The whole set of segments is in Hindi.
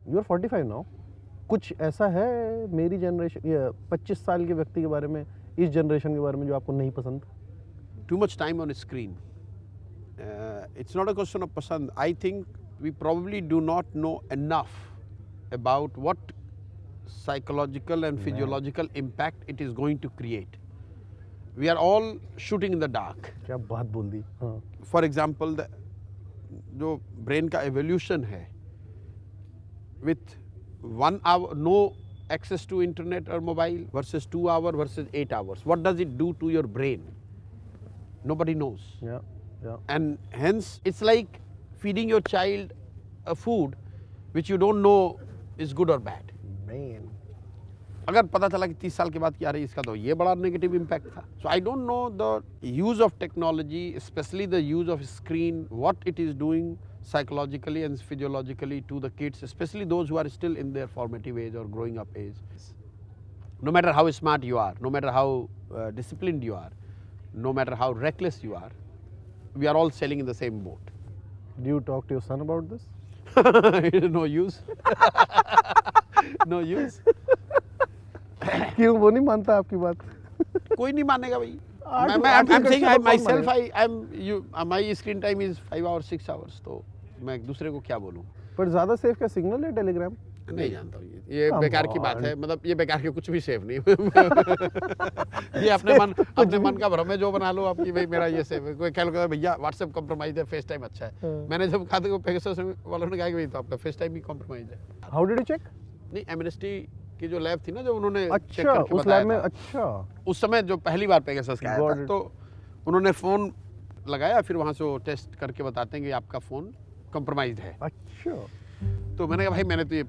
यू आर 45 नाउ, कुछ ऐसा है मेरी जनरेशन या 25 साल के व्यक्ति के बारे में, इस जनरेशन के बारे में जो आपको नहीं पसंद? Too much time on a screen. It's not a question of pasand. I think we probably do not know enough about what psychological and physiological impact it is going to create. We are all shooting in the dark. क्या बात बोल दी. हाँ. For example, जो brain का evolution है, with 1 hour no access to internet or mobile versus 2 hours versus 8 hours, what does it do to your brain? Nobody knows. Yeah, yeah. And hence it's like feeding your child a food which you don't know is good or bad. Man. अगर पता चला कि 30 साल के बाद क्या रही इसका तो ये बड़ा नेगेटिव इम्पैक्ट था. So I don't know the use of technology, specially the use of screen, what it is doing psychologically and physiologically to the kids, especially those who are still in their formative age or growing up age. No matter how smart you are, no matter how disciplined you are, no matter how reckless you are, we are all sailing in the same boat. Do you talk to your son about this? No use. No use. क्यों, वो नहीं मानता आपकी बात? कोई नहीं मानेगा भाई. I'm saying myself, my screen time is 5 hours, 6 hours. तो मैं दूसरे को क्या बोलूँ? पर ज़्यादा सेफ क्या सिग्नल है टेलीग्राम? नहीं जानता हूँ. ये बेकार की बात है. मतलब ये बेकार के कुछ भी सेफ नहीं. ये अपने मन का भ्रम है, जो बना लो आपकी भाई मेरा ये सेफ है. कोई कह लो भैया व्हाट्सएप कॉम्प्रोमाइज है, फेस टाइम अच्छा है. मैंने जब कहा था कि पेगासस वालों ने कहा कि भाई तो आपका फेस टाइम ही कॉम्प्रोमाइज है. How did you check? नहीं, एमनेस्टी की जो लैब थी ना, जो उन्होंने अच्छा उस लैब में. अच्छा उस समय जो पहली बार पेगासस का आया था, तो उन्होंने फ़ोन लगाया, फिर वहाँ से वो टेस्ट करके बताते हैं कि आपका फ़ोन कॉम्प्रोमाइज़ है. अच्छा. तो मैंने कहा भाई मैंने तो ये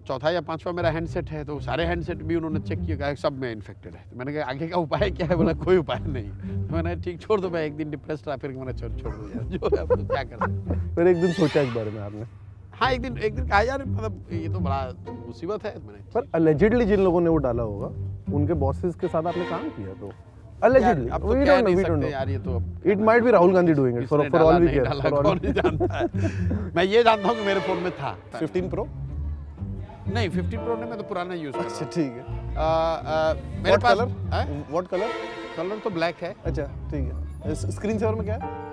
चौथा या पांचवा मेरा हैंडसेट है, तो सारे हैंडसेट भी उन्होंने चेक किया, कहा सब में इन्फेक्टेड है. तो मैंने कहा आगे का उपाय क्या है? बोला कोई उपाय नहीं. तो मैंने ठीक छोड़ दो, मैं एक दिन डिप्रेस्ड रहा, फिर मैंने छोड़ दो यार, जो है अब तो क्या कर सकते हैं. फिर एक दिन सोचा इस बारे में आपने? हाँ, एक दिन कहा यार, मतलब ये तो बड़ा मुसीबत है. मैंने पर allegedly जिन लोगों ने वो डाला होगा उनके बॉसेस के साथ आपने काम किया, तो allegedly अब तो कह नहीं सकते यार, ये तो it might be Rahul Gandhi doing it for all we care. कौन नहीं जानता है. मैं ये जानता हूँ कि मेरे फोन में था 15 Pro? नहीं, 15 Pro नहीं, मैं तो पुराना यूज कर रहा हूँ. अच्छा ठीक है. मेरे पास व्हाट कलर तो ब्लैक है. अच्छा ठीक है. स्क्रीन सेवर में क्या है?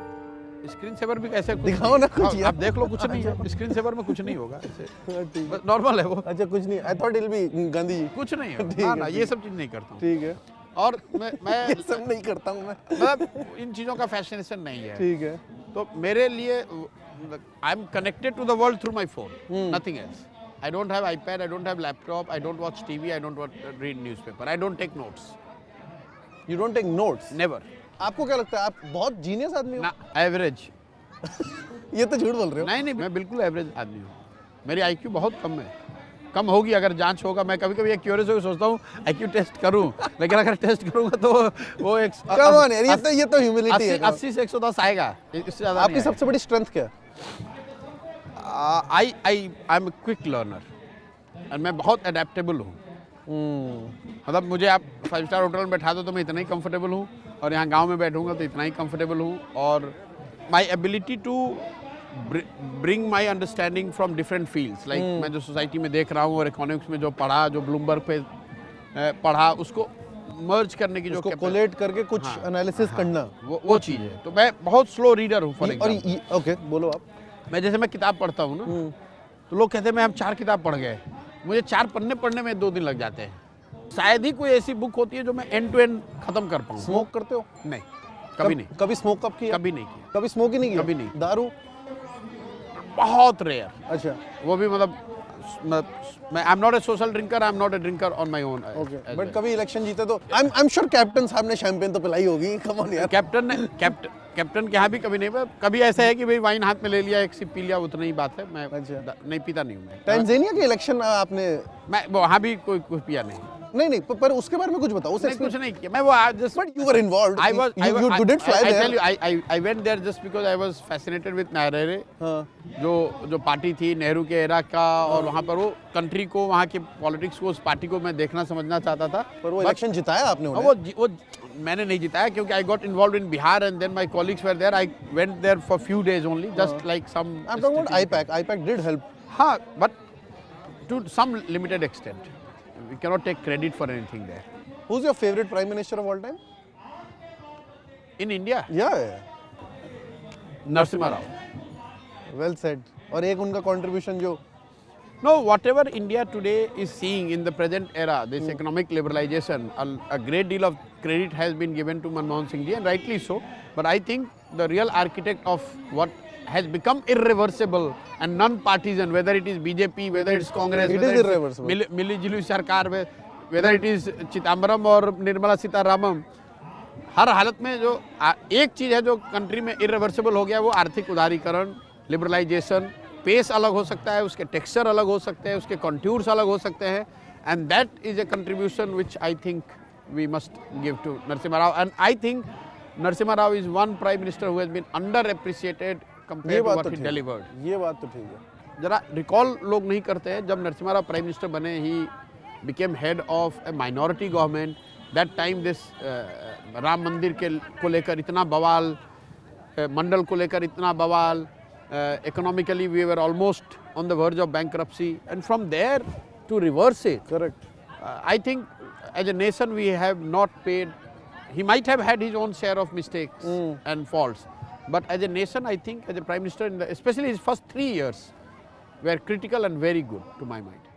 स्क्रीन सेवर भी कैसे दिखाओ ना कुछ यार. आप देख लो, कुछ नहीं है स्क्रीन सेवर में, कुछ नहीं होगा ऐसे, नॉर्मल है वो. अच्छा कुछ नहीं. I thought it will be Gandhi ji. कुछ नहीं है ना, ये सब चीज नहीं करता हूँ. ठीक है. और मैं ये सब नहीं करता हूँ मैं. मतलब इन चीजों का फैसिनेशन नहीं है. ठीक है. तो मेरे लिए I am connected to the world through my phone, nothing else. I don't have iPad, I don't have laptop, I don't watch TV, I don't read newspaper, I don't take notes. You don't take notes? Never. आपको क्या लगता है आप बहुत जीनियस आदमी हो? ना, एवरेज. ये तो झूठ बोल रहे हो. नहीं, मैं बिल्कुल एवरेज आदमी हूँ. मेरी आईक्यू बहुत कम है. कम होगी अगर जांच होगा. मैं कभी कभी क्यूरियस होकर सोचता हूँ आईक्यू टेस्ट करूँ, लेकिन अगर टेस्ट करूँगा तो वो एक कम ऑन यार, ये तो ह्यूमिलिटी है. 80 से 110 आएगा, इससे ज़्यादा. आपकी सबसे बड़ी स्ट्रेंथ क्या है? आई एम क्विक लर्नर और मैं बहुत अडेप्टेबल हूँ. मतलब मुझे आप 5 स्टार होटल में बैठा दो तो मैं इतना ही कंफर्टेबल हूँ, और यहाँ गांव में बैठूंगा तो इतना ही कंफर्टेबल हूँ. और my ability to bring my understanding from different fields, like मैं जो सोसाइटी में देख रहा हूँ और इकोनॉमिक्स में जो पढ़ा, जो ब्लूमबर्ग पे पढ़ा, उसको मर्ज करने की, जो कोलेट करके कुछ एनालिसिस करना, वो चीज़ है. तो मैं बहुत स्लो रीडर हूँ. फॉर एग्जांपल, ओके बोलो आप. मैं किताब पढ़ता हूँ ना, तो लोग कहते हैं मैं हम 4 किताब पढ़ गए. मुझे 4 पढ़ने में 2 दिन लग जाते हैं. शायद ही कोई ऐसी बुक होती है जो मैं एंड टू एंड खत्म कर पाऊँ. स्मोक करते हो? नहीं, कभी नहीं. कभी स्मोक कब किया? कभी नहीं किया. कभी स्मोक ही नहीं किया? कभी नहीं. दारू? बहुत रेयर. अच्छा. वो भी मतलब मैं I am not a social drinker, I am not a drinker on my own. Okay. But कभी इलेक्शन जीते तो आई एम श्योर कैप्टन साहब ने शैंपेन तो पिलाई होगी. कम ऑन यार. कैप्टन के यहाँ भी कभी नहीं. कभी ऐसा है कि भाई वाइन हाथ में ले लिया, एक सिप पी लिया, उतना ही बात है. मैं नहीं पीता नहीं हूँ. मैं टैंजानिया के इलेक्शन आपने? मैं वहाँ भी कोई पिया नहीं. नहीं पर उसके बारे में कुछ बताओ. उसने कुछ नहीं किया. मैं वो just but you were involved. you did fly there. I tell you, I went there just because I was fascinated with Nyerere. जो पार्टी थी नेहरू के एरा का, और वहाँ पर वो कंट्री को, वहाँ के पॉलिटिक्स को, उस पार्टी को मैं देखना समझना चाहता था. पर वो इलेक्शन जिताया आपने? वो मैंने नहीं जिताया, क्योंकि I got involve in Bihar and then my colleagues were there. I went there for few days only, just like some. I am talking about IPAC. IPAC did help. हाँ, but to some limited extent. We cannot take credit for anything there. Who's your favorite prime minister of all time? In India, Yeah. Narasimha Rao. Well said. और एक उनका contribution जो No, whatever India today is seeing in the present era, this economic liberalization, a great deal of credit has been given to Manmohan Singh ji, and rightly so. But I think the real architect of what has become irreversible and non-partisan, whether it is BJP, whether it's Congress, It whether is it's irreversible. Milli-Juli Sarkar, whether it is Chidambaram or Nirmala Sitaraman, हर हालत में जो एक चीज़ है जो कंट्री में इरिवर्सिबल हो गया वो आर्थिक उदारीकरण, लिबरलाइजेशन. पेस अलग हो सकता है, उसके टेक्सचर अलग हो सकते हैं, उसके कॉन्ट्यूर्स अलग हो सकते हैं, and that is a contribution which I think we must give to Narasimha Rao. And I think Narasimha Rao is one prime minister who has been under appreciated compare to what he delivered. ये बात तो ठीक है. जरा रिकॉल लोग नहीं करते हैं, जब नरसिम्हा राव प्राइम मिनिस्टर बने he became head of A minority government. That time this Ram मंदिर के को लेकर इतना बवाल, मंडल को लेकर इतना बवाल, economically we were almost on the verge of bankruptcy, and from there to reverse it, Correct. I think as a nation we have not paid. He might have had his own share of mistakes and faults, but as a nation I think as a prime minister, especially his first 3 years were critical and very good to my mind.